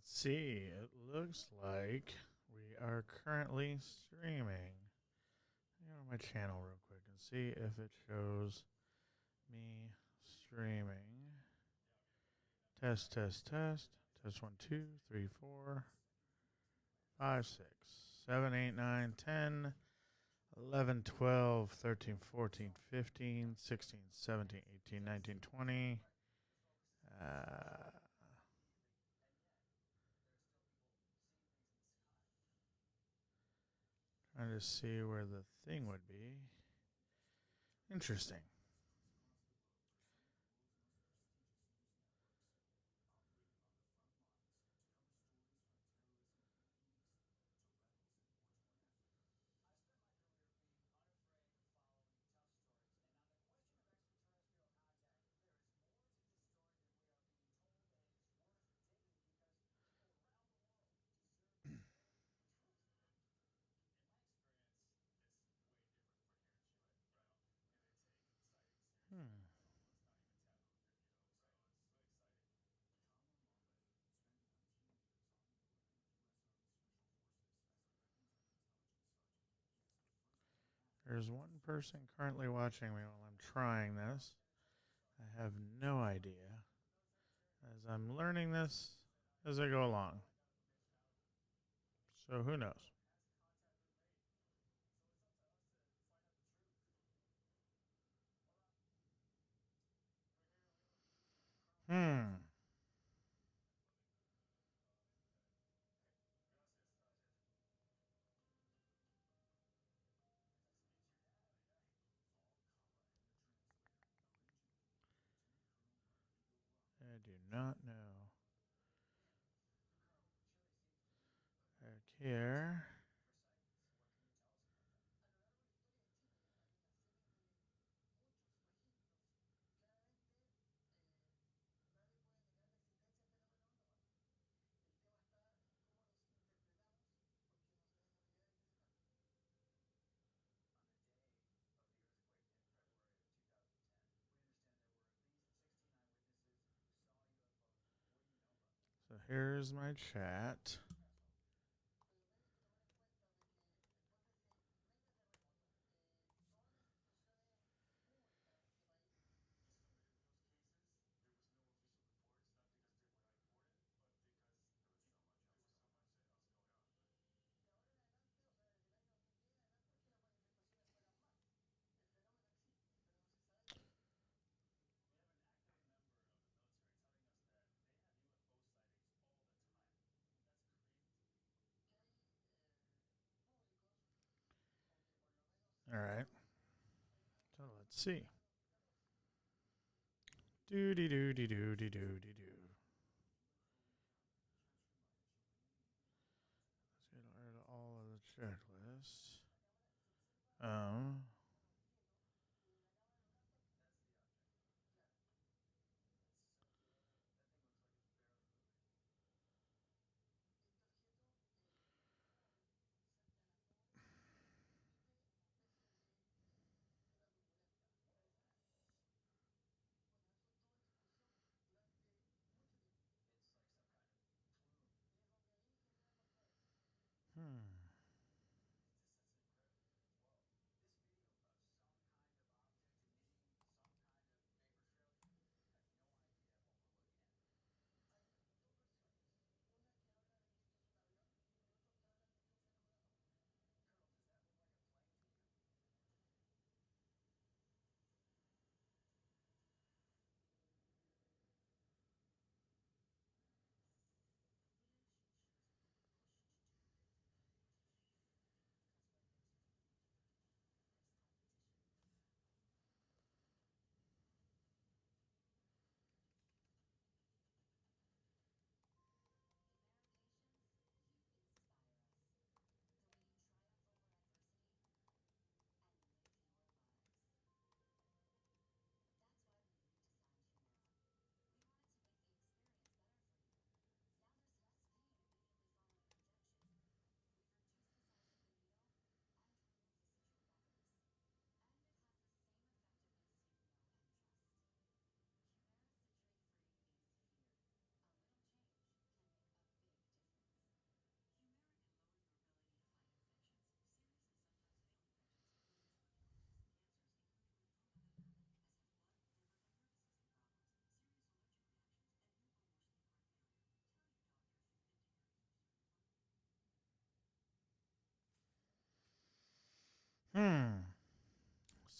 Let's see. It looks like we are currently streaming. Go to my channel real quick and see if it shows me streaming. Test, test, test. Test 1, 2, 3, 4, 5, 6, 7, 8, 9, 10, 11, 12, 13, 14, 15, 16, 17, 18, 19, 20. Trying to see where the thing would be. Interesting. Hmm. There's one person currently watching me while I'm trying this. I have no idea as I'm learning this as I go along. So who knows? Hmm. I do not know. Back here. So here's my chat. All right. So let's see. Doody doody doody doody doo. Let's get rid of all of the checklists. Um. Hmm.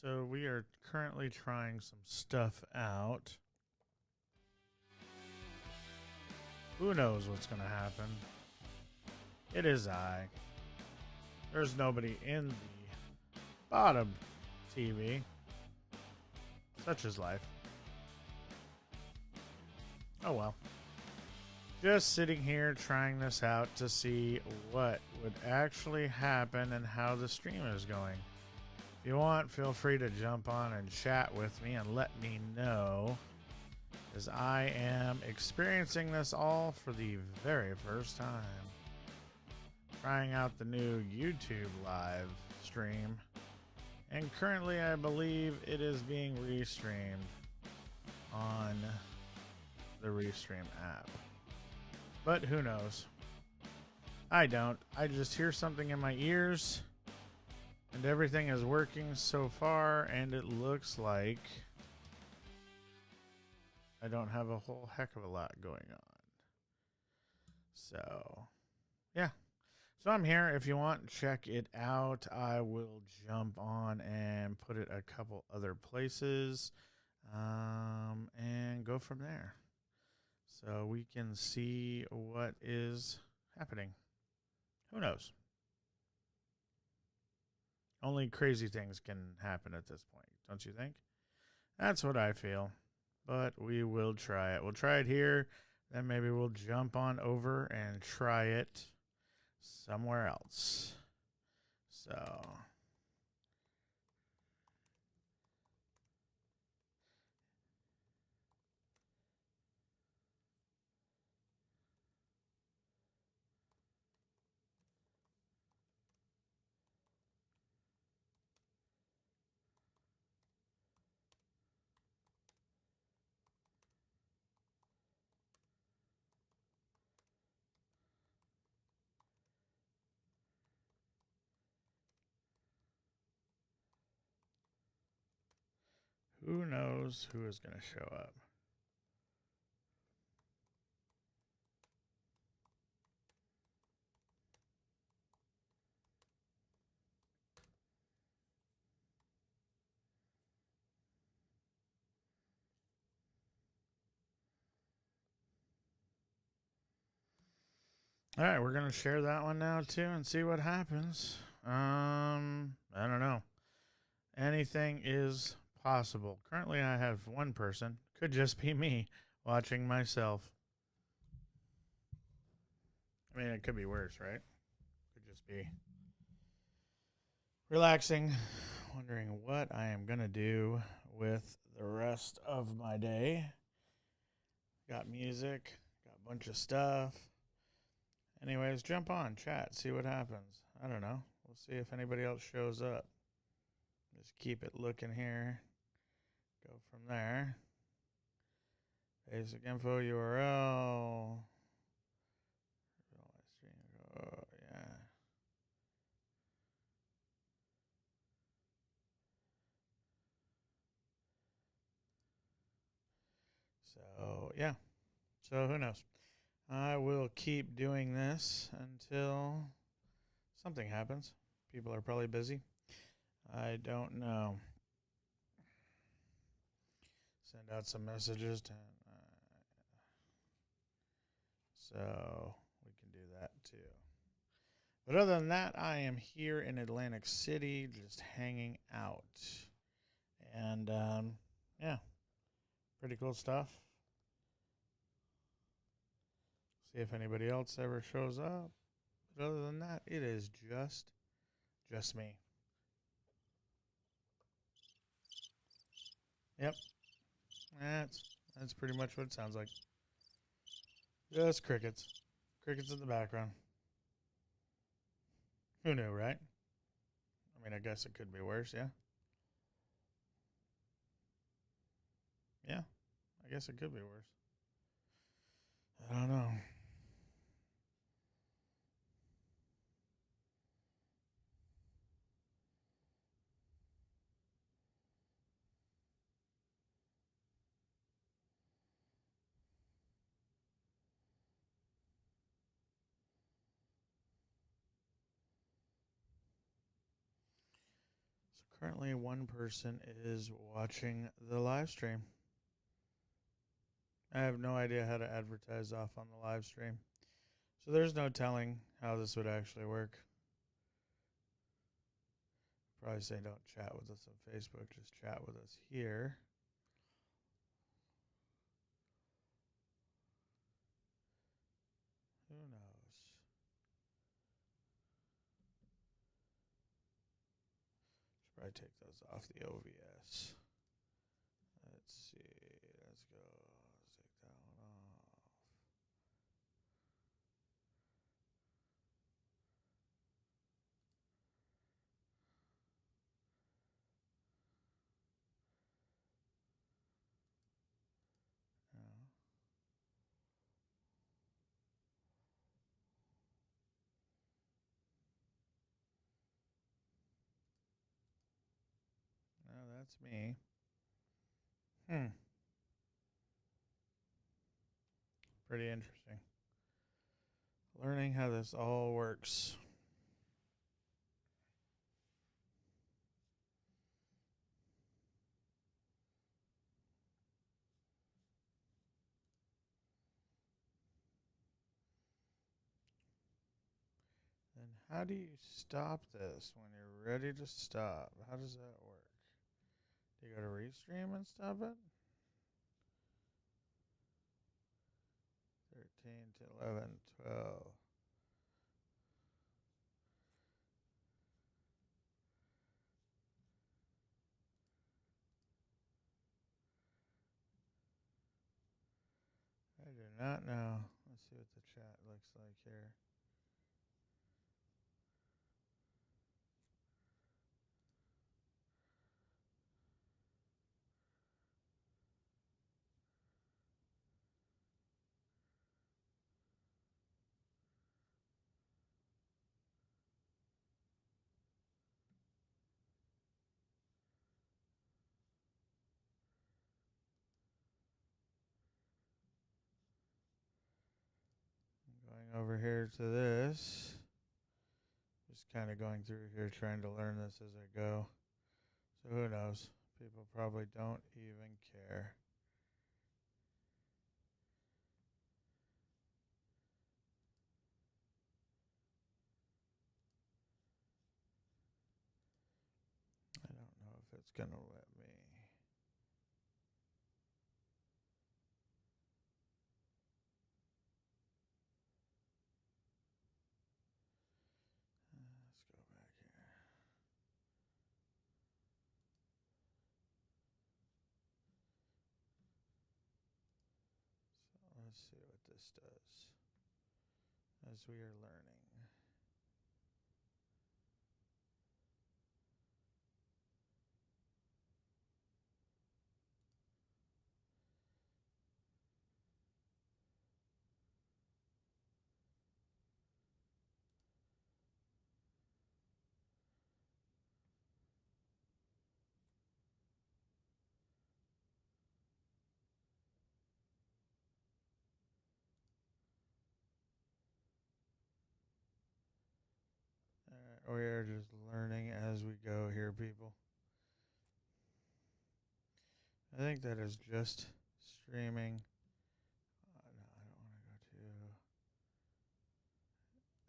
So we are currently trying some stuff out. Who knows what's going to happen? It is I. There's nobody in the bottom TV. Such is life. Oh well. Just sitting here trying this out to see what would actually happen and how the stream is going. If you want, feel free to jump on and chat with me and let me know, as I am experiencing this all for the very first time. Trying out the new YouTube live stream, and currently I believe it is being restreamed on the Restream app. But who knows? I don't. I just hear something in my ears, and everything is working so far, and it looks like I don't have a whole heck of a lot going on. So, yeah. So I'm here. If you want, check it out. I will jump on and put it a couple other places, and go from there. So we can see what is happening. Who knows? Only crazy things can happen at this point, don't you think? That's what I feel. But we will try it. We'll try it here. Then maybe we'll jump on over and try it somewhere else. So who knows who is going to show up? All right, we're going to share that one now too and see what happens. I don't know. Anything is possible. Currently I have one person. Could just be me watching myself. I mean, it could be worse, right? Could just be relaxing, wondering what I am going to do with the rest of my day. Got music, got a bunch of stuff. Anyways, jump on, chat, see what happens. I don't know. We'll see if anybody else shows up. Just keep it looking here. Go from there. Basic info URL. Oh, yeah. So, yeah. So, who knows? I will keep doing this until something happens. People are probably busy. I don't know. Send out some messages to, so we can do that too. But other than that, I am here in Atlantic City just hanging out. And yeah, pretty cool stuff. See if anybody else ever shows up. But other than that, it is just me. Yep. That's pretty much what it sounds like. Just crickets. Crickets in the background. Who knew, right? I mean, I guess it could be worse, yeah? Yeah, I guess it could be worse. I don't know. So Currently, one person is watching the live stream. I have no idea how to advertise off on the live stream. So there's no telling how this would actually work. Probably say don't chat with us on Facebook, just chat with us here. Who knows? Should probably take those off the OBS. Let's see. Let's go. Let's take that one off. No, that's me. Pretty interesting. Learning how this all works. Then how do you stop this when you're ready to stop? How does that work? Do you go to restream and stop it? 13 to 11, 12. I do not know. Let's see what the chat looks like here. Going over here to this. Just kind of going through here trying to learn this as I go. So who knows? People probably don't even care. I don't know if it's going to let me. Let's go back here. So let's see what this does as we are learning. We are just learning as we go here, people. I think that is just streaming. No, I don't want to go to.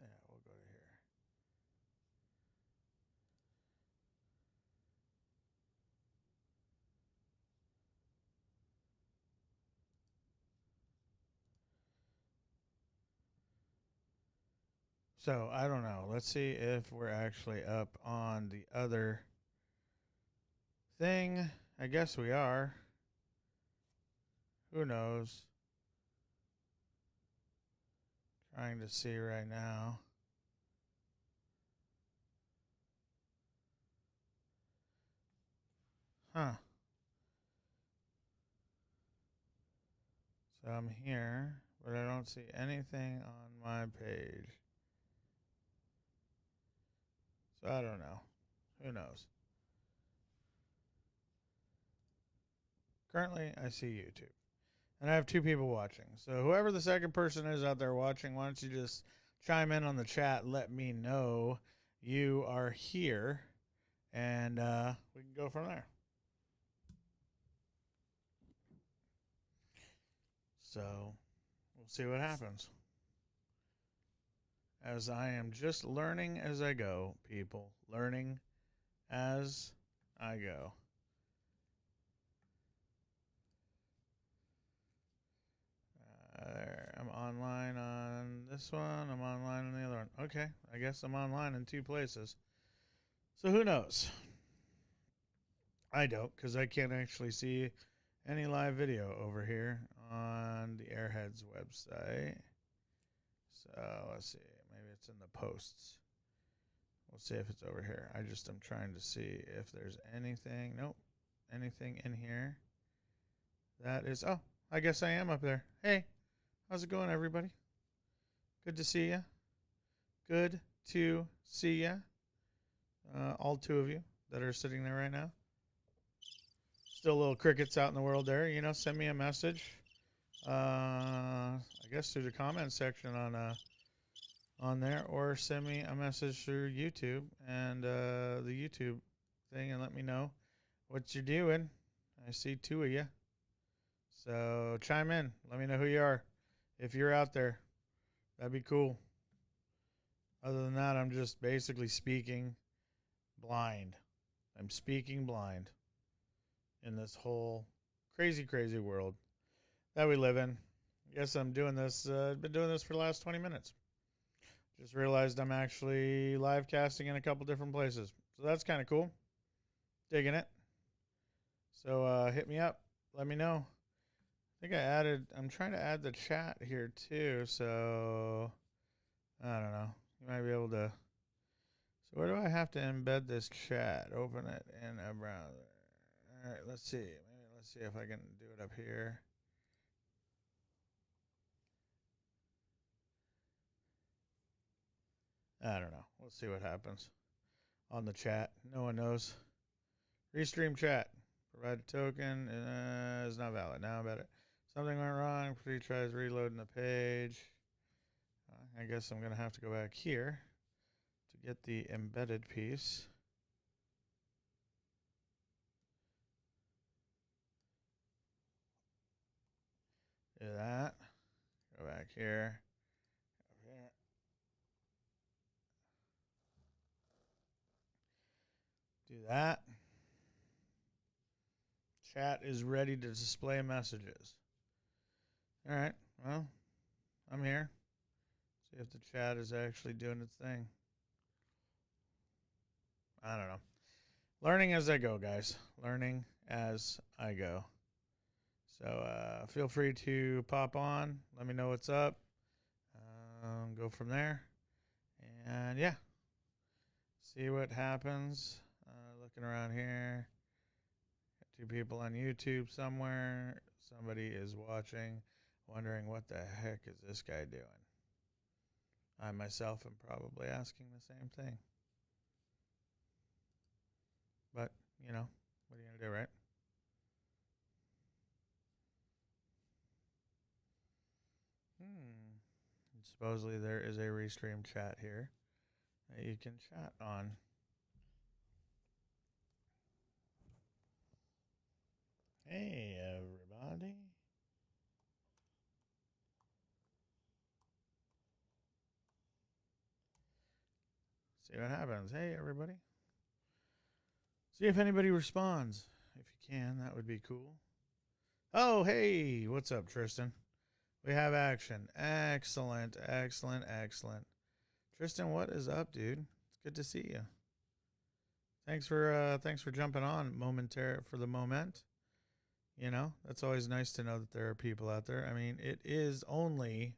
Yeah, we'll go to here. So I don't know. Let's see if we're actually up on the other thing. I guess we are. Who knows? Trying to see right now. Huh. So I'm here, but I don't see anything on my page. So I don't know. Who knows? Currently, I see YouTube. And I have two people watching. So whoever the second person is out there watching, why don't you just chime in on the chat, let me know you are here, and we can go from there. So we'll see what happens. As I am just learning as I go, people. Learning as I go. I'm online on this one. I'm online on the other one. Okay, I guess I'm online in 2 places. So who knows? I don't, because I can't actually see any live video over here on the Airheads website. So let's see. Maybe it's in the posts. We'll see if it's over here. I just am trying to see if there's anything. Nope. Anything in here. That is. Oh, I guess I am up there. Hey, how's it going, everybody? Good to see you. Good to see you. All 2 of you that are sitting there right now. Still little crickets out in the world there. You know, send me a message. I guess through the comment section on there, or send me a message through YouTube and the YouTube thing, and let me know what you're doing. I see 2 of you, so chime in. Let me know who you are. If you're out there, that'd be cool. Other than that, I'm just basically speaking blind. I'm speaking blind in this whole crazy world that we live in. I guess I'm doing this. I've been doing this for the last 20 minutes. Just realized I'm actually live casting in a couple different places. So that's kind of cool. Digging it. So hit me up. Let me know. I think I'm trying to add the chat here too. So I don't know. You might be able to. So where do I have to embed this chat? Open it in a browser. All right, let's see. Maybe let's see if I can do it up here. I don't know. We'll see what happens on the chat. No one knows. Restream chat. Provide a token. Is not valid. Now about it. Something went wrong. Pretty tries reloading the page. I guess I'm going to have to go back here to get the embedded piece. Do that. Go back here. Do that. Chat is ready to display messages. All right. Well, I'm here. See if the chat is actually doing its thing. I don't know. Learning as I go, guys. Learning as I go. So feel free to pop on. Let me know what's up. Go from there. And yeah. See what happens. Looking around here. Got 2 people on YouTube somewhere. Somebody is watching, wondering what the heck is this guy doing. I myself am probably asking the same thing. But, you know, what are you going to do, right? Supposedly there is a restream chat here that you can chat on. Hey, everybody. See what happens. Hey, everybody. See if anybody responds. If you can, that would be cool. Oh, hey. What's up, Tristan? We have action. Excellent. Tristan, what is up, dude? It's good to see you. Thanks for jumping on for the moment. You know, that's always nice to know that there are people out there. I mean, it is only,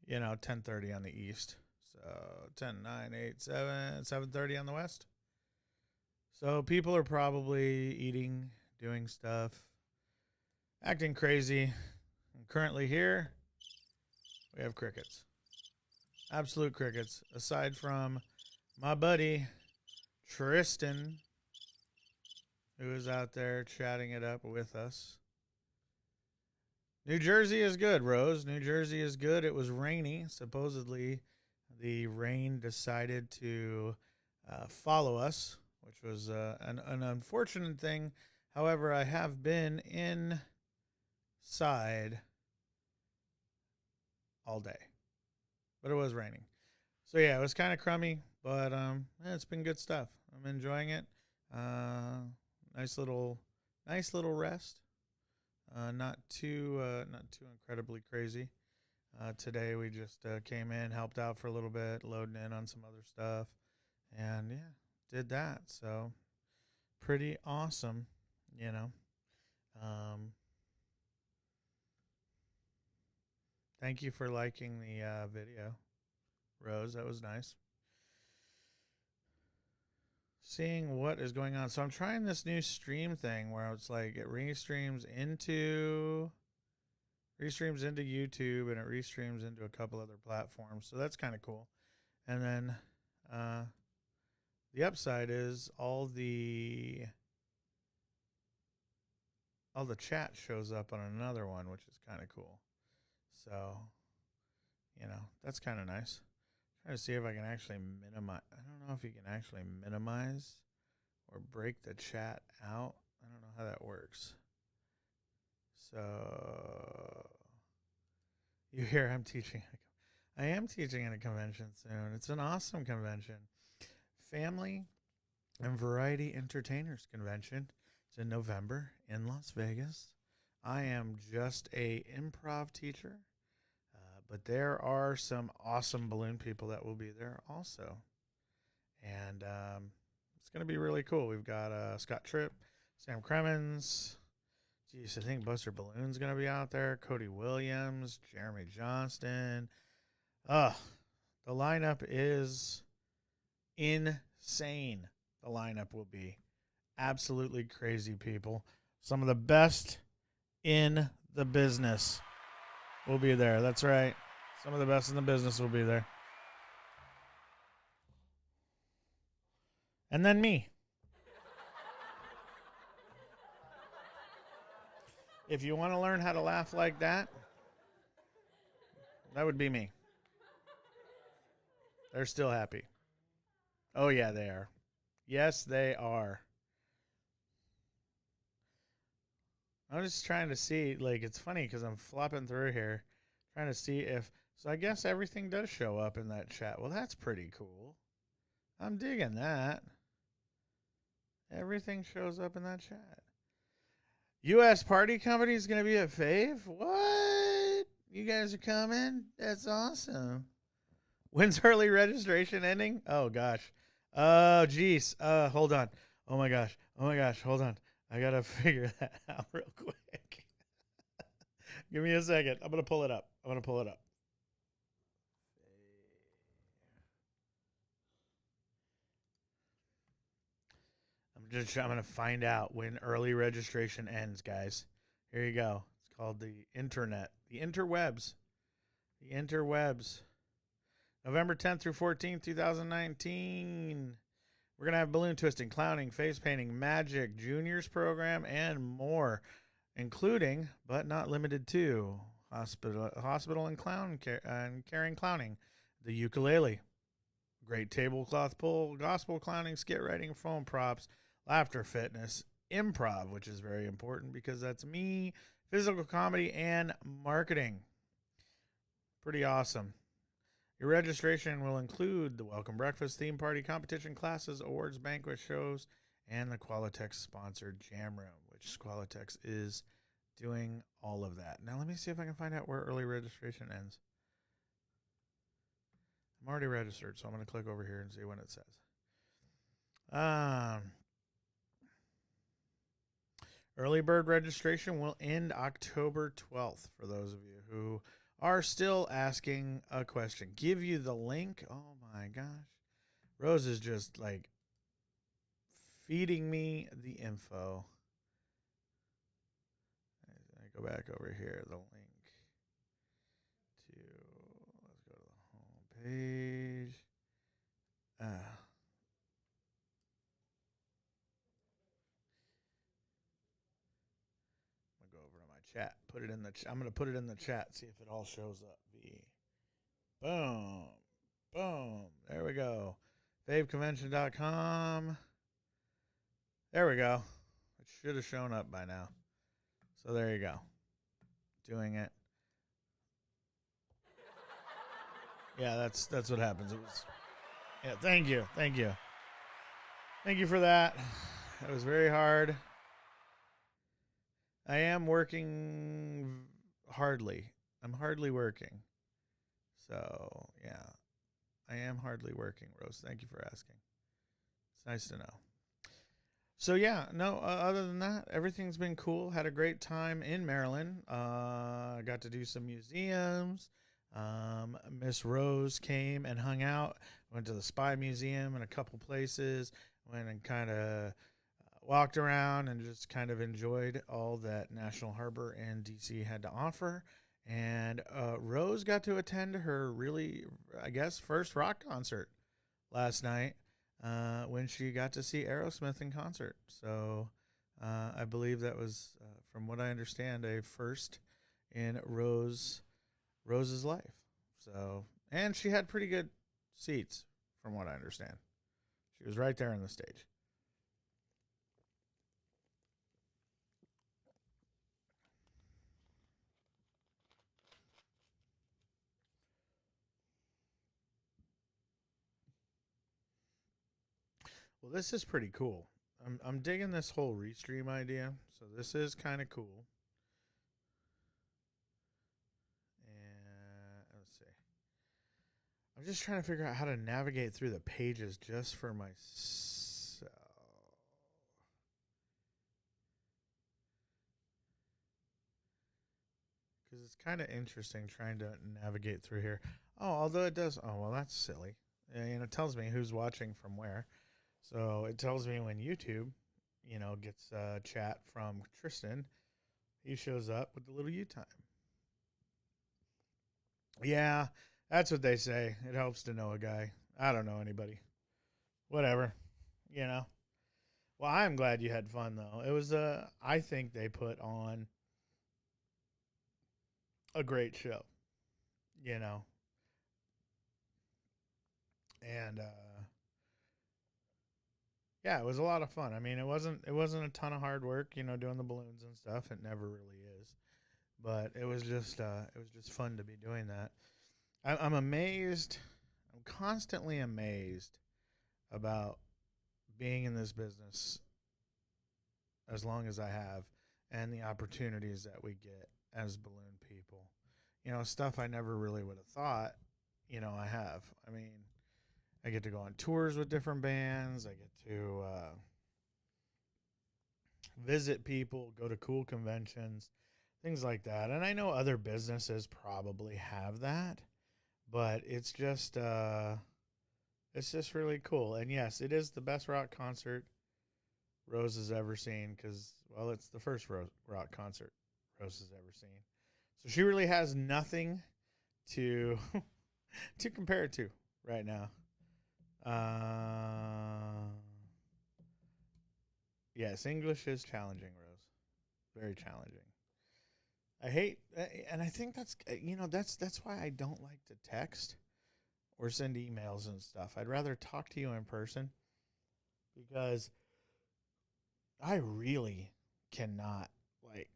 10:30 on the east. So 10, 9, 8, 7, 7:30 on the west. So people are probably eating, doing stuff, acting crazy. And currently here, we have crickets. Absolute crickets. Aside from my buddy, Tristan, who is out there chatting it up with us. New Jersey is good, Rose. New Jersey is good. It was rainy. Supposedly, the rain decided to follow us which was an unfortunate thing. However, I have been inside all day, but it was raining. So yeah, it was kind of crummy, but it's been good stuff. I'm enjoying it. Uh, nice little rest. Not too incredibly crazy. Today we just came in, helped out for a little bit, loading in on some other stuff, and yeah, did that. So pretty awesome, you know. Um, Thank you for liking the video, Rose. That was nice. Seeing what is going on. So I'm trying this new stream thing where it's like it restreams into YouTube and it restreams into a couple other platforms. So that's kind of cool. And then the upside is all the chat shows up on another one, which is kind of cool. So, that's kind of nice. Trying to see if I can actually minimize. I don't know if you can actually minimize or break the chat out. I don't know how that works. So, you hear I'm teaching. I am teaching at a convention soon. It's an awesome convention. Family and Variety Entertainers Convention. It's in November in Las Vegas. I am just a improv teacher, but there are some awesome balloon people that will be there also. And it's going to be really cool. We've got Scott Tripp, Sam Cremens. Geez, I think Buster Balloon's going to be out there. Cody Williams, Jeremy Johnston. The lineup is insane. The lineup will be absolutely crazy people. Some of the best in the business will be there. That's right. Some of the best in the business will be there. And then me. If you want to learn how to laugh like that, that would be me. They're still happy. Oh, yeah, they are. Yes, they are. I'm just trying to see, it's funny because I'm flopping through here, trying to see if, so I guess everything does show up in that chat. Well, that's pretty cool. I'm digging that. Everything shows up in that chat. U.S. Party Company is going to be at Fave? What? You guys are coming? That's awesome. When's early registration ending? Oh, gosh. Oh, geez. Hold on. Oh, my gosh. Hold on. I got to figure that out real quick. Give me a second. I'm going to pull it up. I'm going to find out when early registration ends, guys. Here you go. It's called the internet. The interwebs. November 10th through 14th, 2019. We're going to have balloon twisting, clowning, face painting, magic, juniors program, and more, including, but not limited to, hospital and caring clowning, the ukulele, great tablecloth pull, gospel clowning, skit writing, foam props, laughter fitness, improv, which is very important because that's me, physical comedy, and marketing. Pretty awesome. Your registration will include the welcome breakfast, theme party, competition, classes, awards, banquet, shows, and the Qualitex-sponsored Jam Room, which Qualitex is doing all of that. Now, let me see if I can find out where early registration ends. I'm already registered, so I'm going to click over here and see when it says. Early bird registration will end October 12th for those of you who are still asking a question. Give you the link. Oh my gosh. Rose is just feeding me the info. I go back over here. The link to, let's go to the home page. I'm going to go over to my chat. I'm going to put it in the chat. See if it all shows up. Boom. There we go. FaveConvention.com. There we go. It should have shown up by now. So there you go. Doing it. Yeah, that's what happens. It was. Yeah, thank you. Thank you. Thank you for that. That was very hard. I am working hardly. I'm hardly working. So, yeah. I am hardly working, Rose. Thank you for asking. It's nice to know. So, yeah, no, other than that, everything's been cool. Had a great time in Maryland. I got to do some museums. Miss Rose came and hung out. Went to the Spy Museum and a couple places. Went and kind of walked around and just kind of enjoyed all that National Harbor and DC had to offer. And Rose got to attend her really, I guess, first rock concert last night when she got to see Aerosmith in concert. So I believe that was, from what I understand, a first in Rose's life. So, and she had pretty good seats, from what I understand. She was right there on the stage. Well, this is pretty cool. I'm digging this whole restream idea. So this is kind of cool. And let's see. I'm just trying to figure out how to navigate through the pages just for myself. Because it's kind of interesting trying to navigate through here. Oh, although it does. Oh, well, that's silly. And it tells me who's watching from where. So it tells me when YouTube, gets a chat from Tristan, he shows up with the little U time. Yeah, that's what they say. It helps to know a guy. I don't know anybody. Whatever, you know. Well, I'm glad you had fun though. It was I think they put on a great show, you know. And yeah, it was a lot of fun. I mean, it wasn't a ton of hard work, doing the balloons and stuff. It never really is. But it was just fun to be doing that. I'm amazed. I'm constantly amazed about being in this business as long as I have and the opportunities that we get as balloon people. Stuff I never really would have thought, I have. I mean, I get to go on tours with different bands. I get to visit people, go to cool conventions, things like that. And I know other businesses probably have that, but it's just really cool. And yes, it is the best rock concert Rose has ever seen because, well, it's the first rock concert Rose has ever seen. So she really has nothing to to compare it to right now. Yes, English is challenging, Rose. Very challenging. I hate, and I think that's why I don't like to text or send emails and stuff. I'd rather talk to you in person because I really cannot like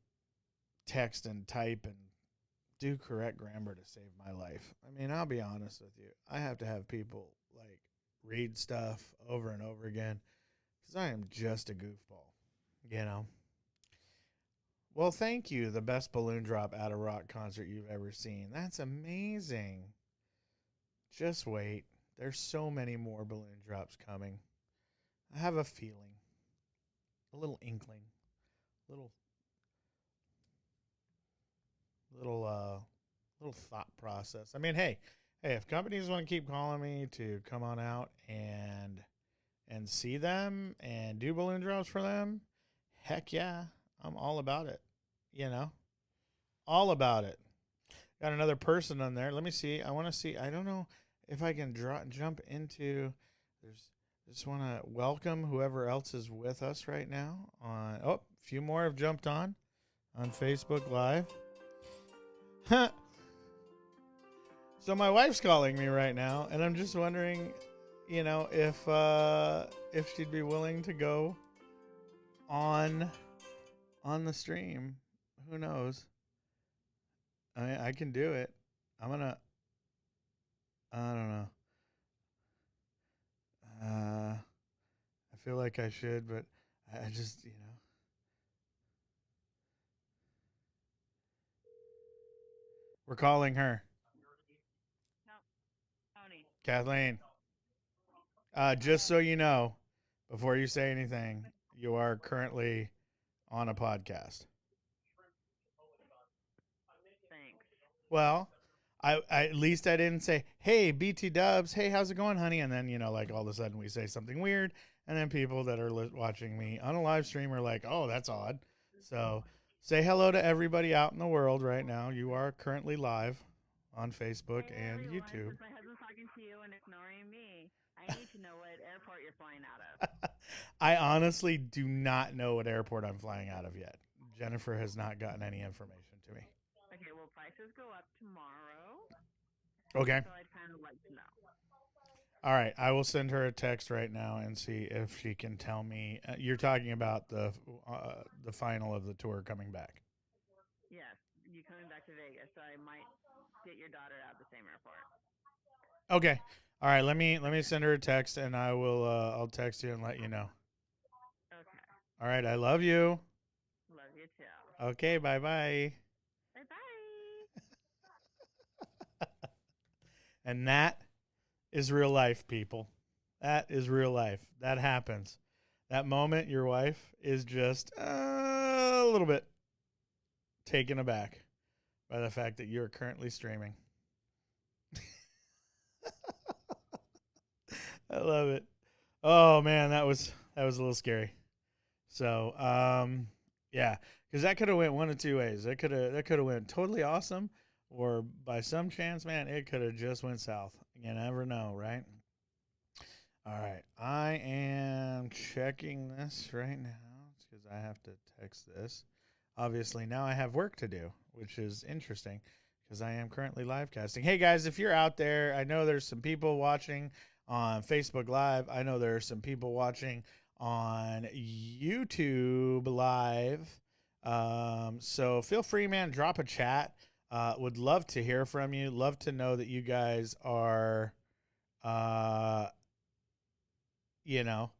text and type and do correct grammar to save my life. I mean, I'll be honest with you. I have to have people like read stuff over and over again because I am just a goofball, you know. Well, thank you. The best balloon drop at a rock concert you've ever seen. That's amazing. Just wait. There's so many more balloon drops coming. I have a feeling, a little inkling, little little little thought process. I mean, hey, if companies want to keep calling me to come on out and see them and do balloon drops for them, heck yeah, I'm all about it. You know, all about it. Got another person on there. Let me see. I want to see. I don't know if I can jump into. There's. Just want to welcome whoever else is with us right now. A few more have jumped on Facebook Live. So my wife's calling me right now, and I'm just wondering, if she'd be willing to go on the stream. Who knows? I can do it. I'm gonna. I don't know. I feel like I should, but I just, we're calling her, No, Tony. Kathleen. Just so you know, before you say anything, you are currently on a podcast. Thanks. Well, I at least I didn't say, "Hey, BT Dubs, hey, how's it going, honey?" And then like all of a sudden we say something weird, and then people that are watching me on a live stream are like, "Oh, that's odd." So say hello to everybody out in the world right now. You are currently live on Facebook Hey, and everyone, YouTube. since my husband's talking to you and ignoring me, I need to know what airport you're flying out of. I honestly do not know what airport I'm flying out of yet. Jennifer has not gotten any information to me. Okay, well, prices go up tomorrow, Okay. so I'd kind of like to know. All right, I will send her a text right now and see if she can tell me. You're talking about the final of the tour coming back. Yes, you coming back to Vegas, so I might get your daughter out of the same airport. Okay. All right. Let me send her a text and I will. I'll text you and let you know. Okay. All right. I love you. Love you too. Okay. Bye bye. Bye bye. And that is real life, people. That is real life. That happens. That moment, your wife is just a little bit taken aback by the fact that you're currently streaming. I love it. Oh man, that was a little scary. So, yeah, because that could have went one of two ways. That could have went totally awesome, or by some chance, man, it could have just went south. You never know, right? All right, I am checking this right now because I have to text this. Obviously, now I have work to do, which is interesting because I am currently live casting. Hey guys, if you're out there, I know there's some people watching on Facebook Live. I know there are some people watching on YouTube Live. So feel free, man, drop a chat. Would love to hear from you. Love to know that you guys are, uh, you know,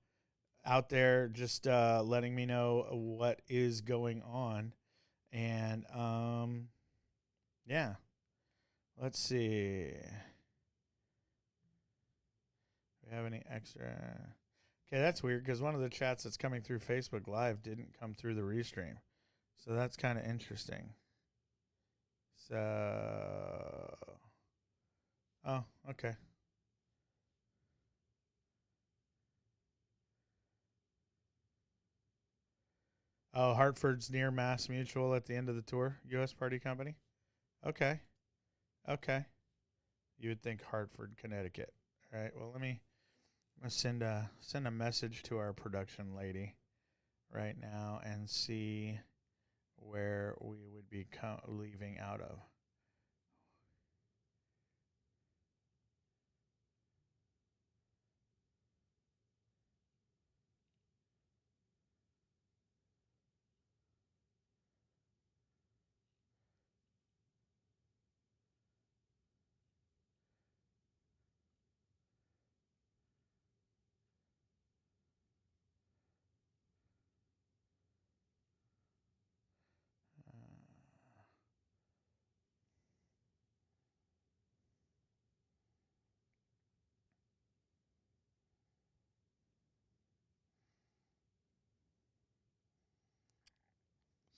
out there just letting me know what is going on. And yeah, let's see. Do we have any extra? Okay, that's weird because one of the chats that's coming through Facebook Live didn't come through the restream. So that's kind of interesting. So, oh, okay. Oh, Hartford's near Mass Mutual at the end of the tour. U.S. Party Company. Okay, okay. You would think Hartford, Connecticut. All right. Well, let me send a message to our production lady right now and see where we would be leaving out of.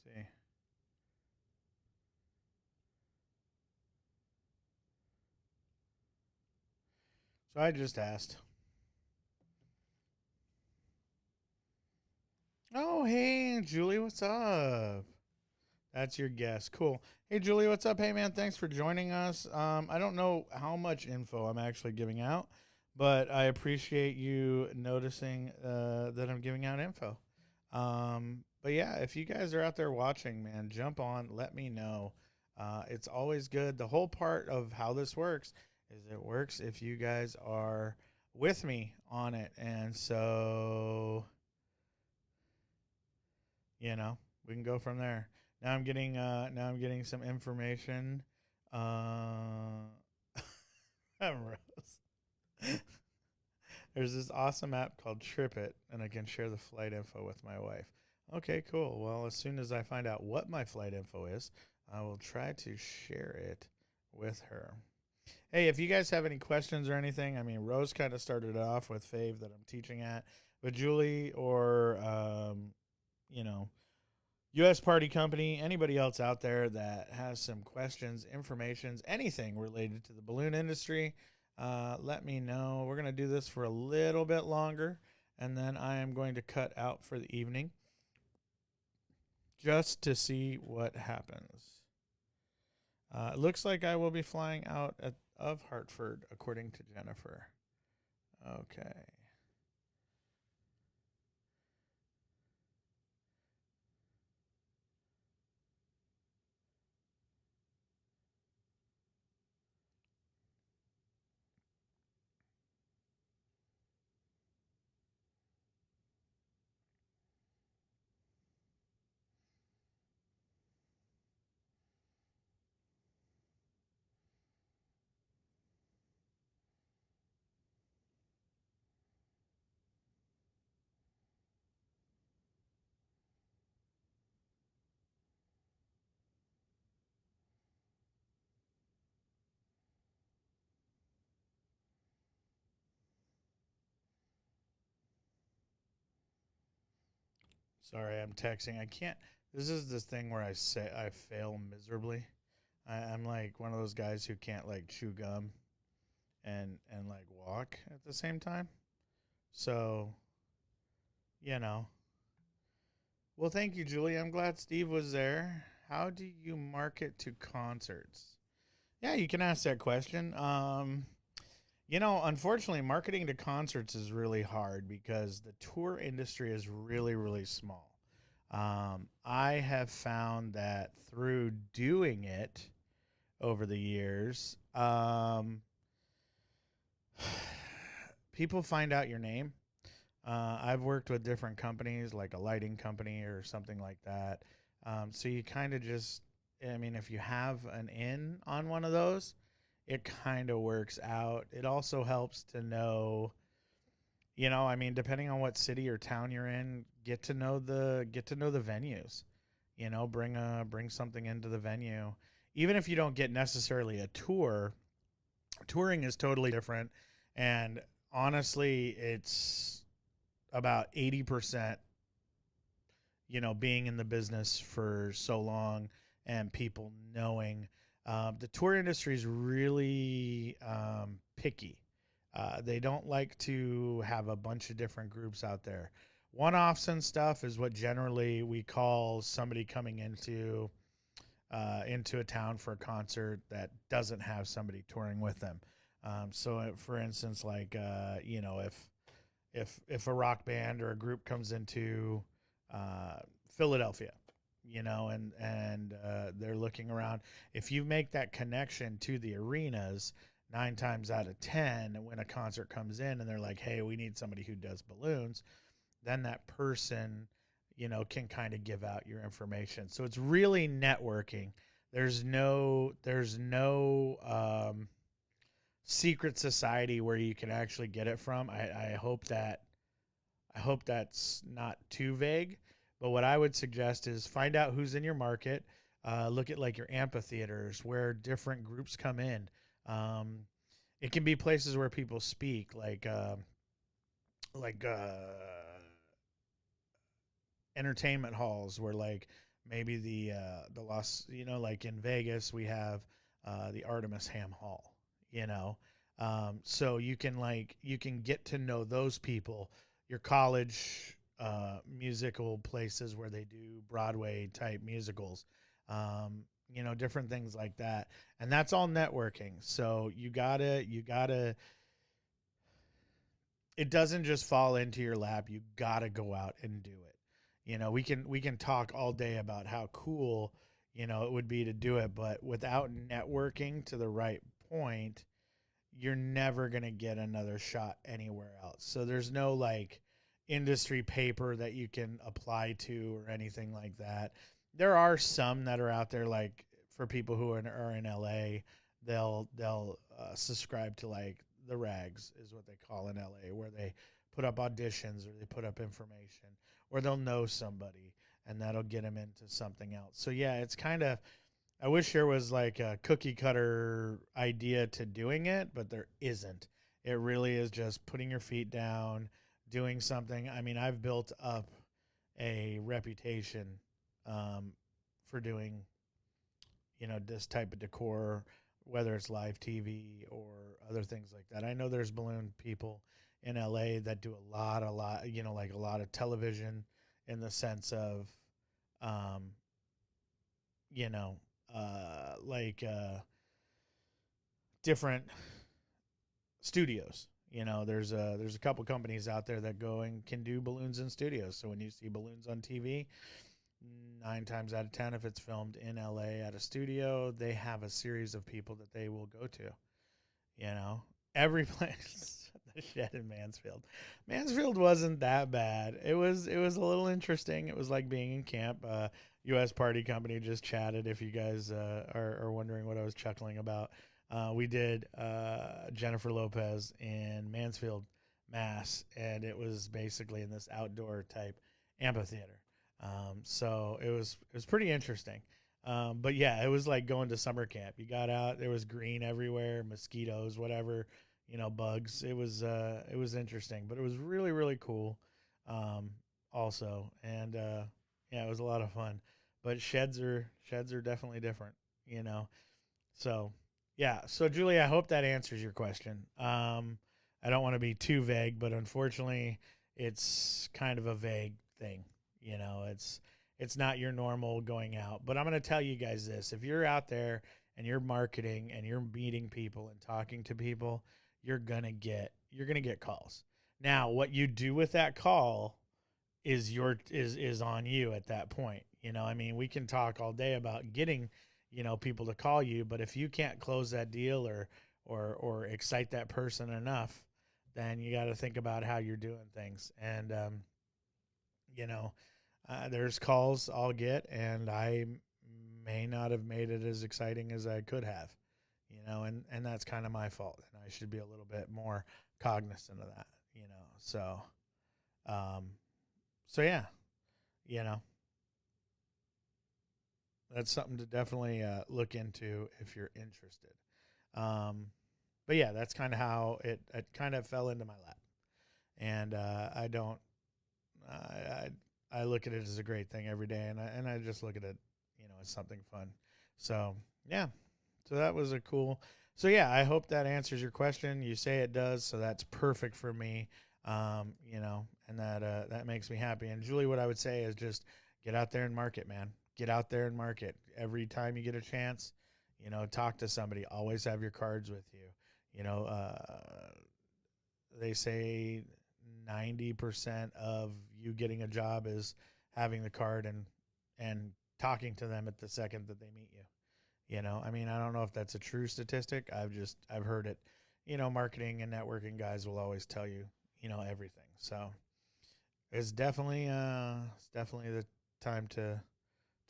See. So I just asked. Oh, hey, Julie, what's up? That's your guess. Cool. Hey, Julie, what's up? Hey, man, thanks for joining us. I don't know how much info I'm actually giving out, but I appreciate you noticing that I'm giving out info. But yeah, if you guys are out there watching, man, jump on, let me know. It's always good. The whole part of how this works is it works if you guys are with me on it. And so You know, we can go from there. Now I'm getting some information. Rose. There's this awesome app called TripIt, and I can share the flight info with my wife. Okay, cool. Well, as soon as I find out what my flight info is, I will try to share it with her. Hey, if you guys have any questions or anything, I mean, Rose kind of started it off with Fave that I'm teaching at, but Julie or, you know, U.S. Party Company, anybody else out there that has some questions, informations, anything related to the balloon industry, let me know. We're going to do this for a little bit longer, and then I am going to cut out for the evening just to see what happens. It looks like I will be flying out of Hartford, according to Jennifer. Okay. Sorry, I'm texting. I can't. This is this thing where I say I fail miserably. I'm like one of those guys who can't like chew gum and like walk at the same time. So, you know. Well, thank you, Julie. I'm glad Steve was there. How do you market to concerts? Yeah, you can ask that question. Unfortunately, marketing to concerts is really hard because the tour industry is really, really small. I have found that through doing it over the years, people find out your name. I've worked with different companies, like a lighting company or something like that. So you kind of just, I mean, if you have an in on one of those, it kind of works out. It also helps to know, I mean, depending on what city or town you're in, get to know the venues. Bring something into the venue. Even if you don't get necessarily a tour, touring is totally different. And honestly, it's about 80%, being in the business for so long and people knowing. The tour industry is really picky. They don't like to have a bunch of different groups out there. One offs and stuff is what generally we call somebody coming into a town for a concert that doesn't have somebody touring with them. For instance, like if a rock band or a group comes into Philadelphia, and they're looking around, if you make that connection to the arenas, 9 times out of 10, when a concert comes in and they're like, "Hey, we need somebody who does balloons," then that person, can kind of give out your information. So it's really networking. There's no secret society where you can actually get it from. I hope that's not too vague. But what I would suggest is find out who's in your market. Look at like your amphitheaters where different groups come in. Um, it can be places where people speak, like entertainment halls where like maybe the Los, like in Vegas we have the Artemis Ham Hall, you know. So you can get to know those people, your college musical places where they do Broadway type musicals, different things like that, and that's all networking. So you gotta it doesn't just fall into your lap. You got to go out and do it. We can talk all day about how cool, it would be to do it, but without networking to the right point, you're never going to get another shot anywhere else. So there's no like industry paper that you can apply to or anything like that. There are some that are out there, like for people who are in LA, they'll subscribe to like the rags is what they call in LA, where they put up auditions or they put up information, or they'll know somebody and that'll get them into something else. So yeah, it's kind of, I wish there was like a cookie cutter idea to doing it, but there isn't. It really is just putting your feet down, doing something. I mean, I've built up a reputation um, for doing, this type of decor, whether it's live TV or other things like that. I know there's balloon people in LA that do a lot, like a lot of television in the sense of, um, you know, like different studios. There's a couple companies out there that go and can do balloons in studios. So when you see balloons on TV, 9 times out of 10, if it's filmed in LA at a studio, they have a series of people that they will go to. Every place. The shed in Mansfield. Mansfield wasn't that bad. It was a little interesting. It was like being in camp. U.S. Party Company just chatted. If you guys are wondering what I was chuckling about, we did Jennifer Lopez in Mansfield, Mass, and it was basically in this outdoor type amphitheater. So it was pretty interesting. But yeah, it was like going to summer camp. You got out, there was green everywhere, mosquitoes, whatever, bugs. It was interesting, but it was really, really cool. Also, and yeah, it was a lot of fun. But sheds are definitely different, you know. So yeah. So Julie, I hope that answers your question. I don't want to be too vague, but unfortunately, it's kind of a vague thing. It's not your normal going out. But I'm going to tell you guys this: if you're out there and you're marketing and you're meeting people and talking to people, you're gonna get calls. Now, what you do with that call is on you at that point. I mean, we can talk all day about getting, people to call you, but if you can't close that deal or excite that person enough, then you got to think about how you're doing things. And you know, there's calls I'll get, and I may not have made it as exciting as I could have. And that's kind of my fault, and I should be a little bit more cognizant of that. So um, so yeah, you know, that's something to definitely look into if you're interested. Um, but yeah, that's kind of how it kind of fell into my lap, and I don't, I, I look at it as a great thing every day, and I just look at it, as something fun. So yeah, so that was a cool. So yeah, I hope that answers your question. You say it does, so that's perfect for me. And that makes me happy. And Julie, what I would say is just get out there and market, man. Get out there and market every time you get a chance. Talk to somebody. Always have your cards with you. They say 90% of you getting a job is having the card and talking to them at the second that they meet you. I mean, I don't know if that's a true statistic. I've heard it. Marketing and networking guys will always tell you, everything. So it's definitely the time to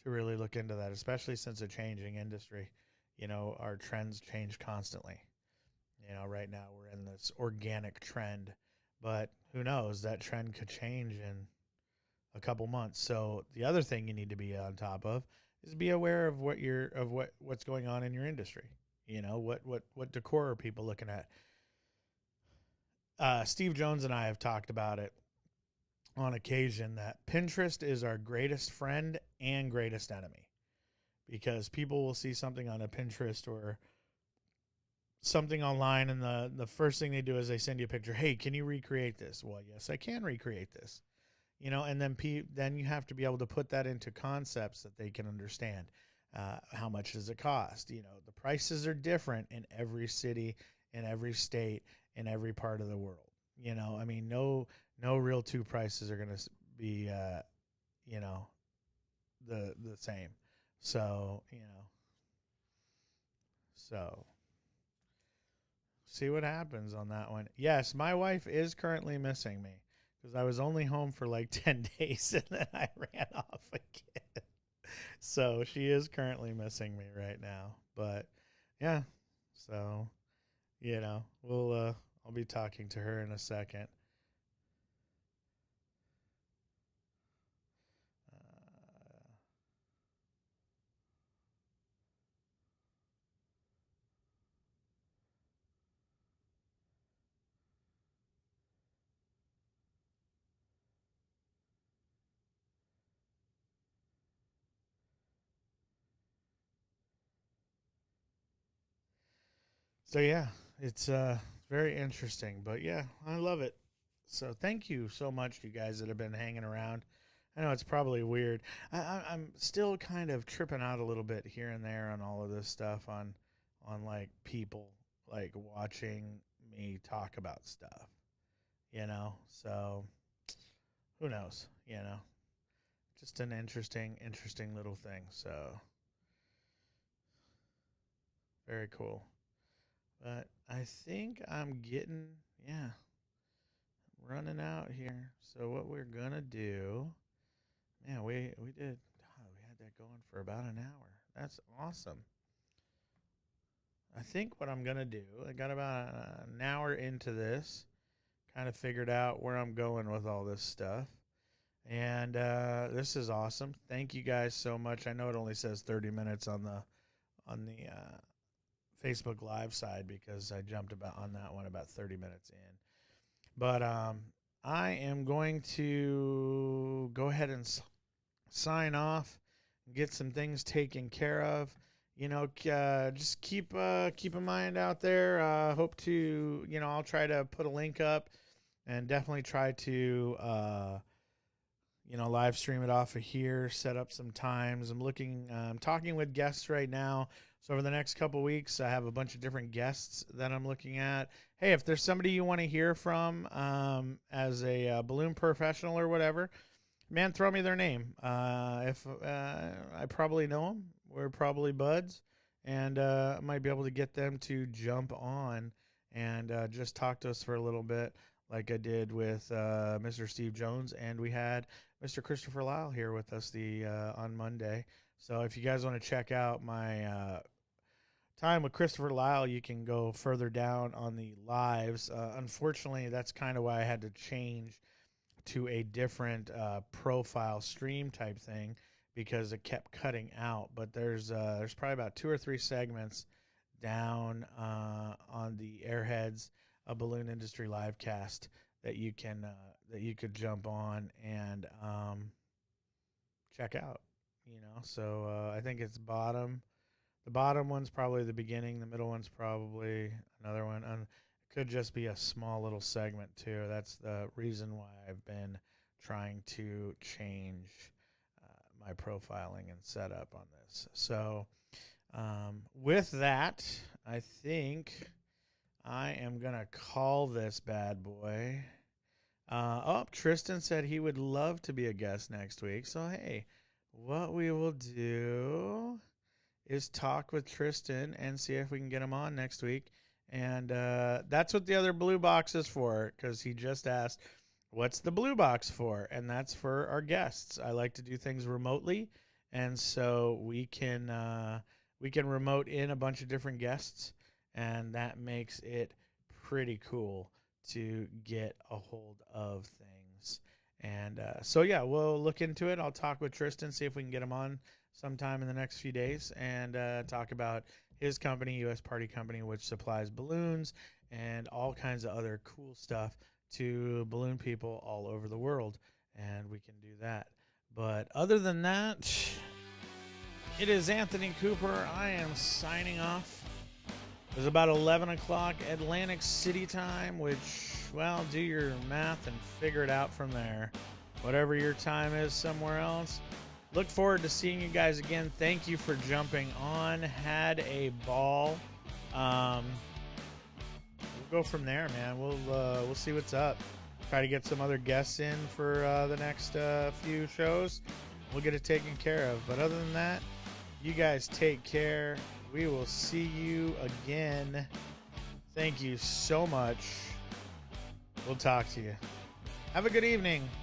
really look into that, especially since a changing industry. Our trends change constantly. Right now we're in this organic trend, but who knows? That trend could change in a couple months. So the other thing you need to be on top of is be aware of what's going on in your industry. What decor are people looking at? Steve Jones and I have talked about it on occasion that Pinterest is our greatest friend and greatest enemy, because people will see something on a Pinterest or something online, and the first thing they do is they send you a picture. Hey, can you recreate this? Well, yes, I can recreate this. And then you have to be able to put that into concepts that they can understand. How much does it cost? The prices are different in every city, in every state, in every part of the world. I mean, no real two prices are going to be, the same. So, so see what happens on that one. Yes, my wife is currently missing me. because I was only home for like 10 days and then I ran off again. So she is currently missing me right now. But yeah, so, I'll be talking to her in a second. So yeah, it's very interesting, but yeah, I love it. So thank you so much, you guys that have been hanging around. I know it's probably weird. I'm still kind of tripping out a little bit here and there on all of this stuff on like people like watching me talk about stuff. So who knows, just an interesting little thing. So very cool. But I think I'm getting, yeah, running out here. So what we're gonna do, man, we did, we had that going for about an hour. That's awesome. I think what I'm gonna do, I got about an hour into this, kind of figured out where I'm going with all this stuff, and this is awesome. Thank you guys so much. I know it only says 30 minutes on the Facebook Live side because I jumped about on that one about 30 minutes in. But I am going to go ahead and sign off, get some things taken care of. Just keep a mind out there. Hope to, I'll try to put a link up and definitely try to, live stream it off of here, set up some times. I'm talking with guests right now. So over the next couple weeks, I have a bunch of different guests that I'm looking at. Hey, if there's somebody you want to hear from as a balloon professional or whatever, man, throw me their name. If I probably know them, we're probably buds, and I might be able to get them to jump on and just talk to us for a little bit, like I did with Mr. Steve Jones, and we had Mr. Christopher Lyle here with us on Monday. So if you guys want to check out my time with Christopher Lyle, you can go further down on the lives. Unfortunately, that's kind of why I had to change to a different profile stream type thing because it kept cutting out. But there's probably about 2 or 3 segments down on the Airheads a Balloon Industry Livecast that you could jump on and check out. So I think it's bottom. The bottom one's probably the beginning. The middle one's probably another one. And it could just be a small little segment too. That's the reason why I've been trying to change my profiling and setup on this. So with that, I think I am going to call this bad boy. Tristan said he would love to be a guest next week. So, hey, what we will do is talk with Tristan and see if we can get him on next week. And that's what the other blue box is for, because he just asked, what's the blue box for? And that's for our guests. I like to do things remotely, and so we can remote in a bunch of different guests, and that makes it pretty cool to get a hold of things. And so, yeah, we'll look into it. I'll talk with Tristan, see if we can get him on sometime in the next few days and talk about his company, U.S. Party Company, which supplies balloons and all kinds of other cool stuff to balloon people all over the world. And we can do that. But other than that, it is Anthony Cooper. I am signing off. It was about 11 o'clock Atlantic City time, which, well, do your math and figure it out from there. Whatever your time is somewhere else. Look forward to seeing you guys again. Thank you for jumping on. Had a ball. We'll go from there, man. We'll see what's up. Try to get some other guests in for the next few shows. We'll get it taken care of. But other than that, you guys take care. We will see you again. Thank you so much. We'll talk to you. Have a good evening.